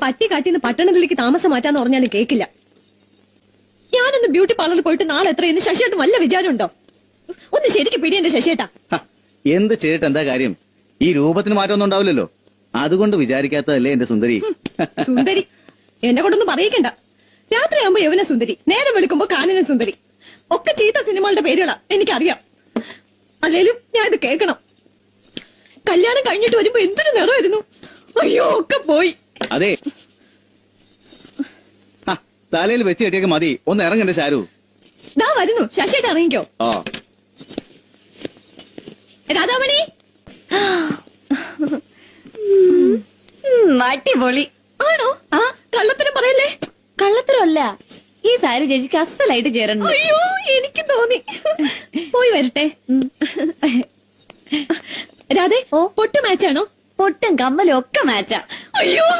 പട്ടി കാട്ടിന്ന് പട്ടണത്തിലേക്ക് താമസം മാറ്റാന്ന് പറഞ്ഞാലും കേക്കില്ല. ഞാനൊന്ന് ബ്യൂട്ടി പാർലറിൽ പോയിട്ട് നാളെ എത്രയെന്ന് ശശിയേട്ടൻ വല്ല വിചാരമുണ്ടോ? ഒന്ന് ശരിക്ക് പിടി എന്റെ ശശിയേട്ടാ. എന്ത് ചെയ്തിട്ട് എന്താ കാര്യം? ഈ രൂപത്തിന് മാറ്റമൊന്നും ഉണ്ടാവില്ലല്ലോ. അതുകൊണ്ട് വിചാരിക്കാത്തതല്ലേ എന്റെ സുന്ദരി. സുന്ദരി എന്നെ കൊണ്ടൊന്നും പറയിക്കണ്ട. രാത്രിയാകുമ്പോ യവന സുന്ദരി, നേരം വെളുക്കുമ്പോ കാനന സുന്ദരി, ഒക്കെ ചീത്ത സിനിമകളുടെ പേരുകളാ എനിക്കറിയാം. അല്ലേലും ഞാൻ ഇത് കേൾക്കണം. കല്യാണം കഴിഞ്ഞിട്ട് വരുമ്പോ എന്തൊരു നിറമായിരുന്നു. അയ്യോ ഒക്കെ പോയി. അതെ, തലയിൽ വെച്ച് കെട്ടിയൊക്കെ മതി. ഒന്ന് ഇറങ്ങണ്ടേ ശാരു? ദാ വരുന്നു. ശശിയേട്ട ഇറങ്ങിക്കോ. രാധാമണി അടിപൊളി ആണോ? ആ കള്ളത്തരം പറയല്ലേ. കള്ളത്തരമല്ല, ഈ സാരി ചേച്ചിക്ക് അസലായിട്ട് ചേരണം. അയ്യോ എനിക്ക് തോന്നി. പോയി വരട്ടെ. രാധേ, പൊട്ട് മാച്ചാണോ? പൊട്ടും കമ്മലും ഒക്കെ മാച്ചാ. അയ്യോ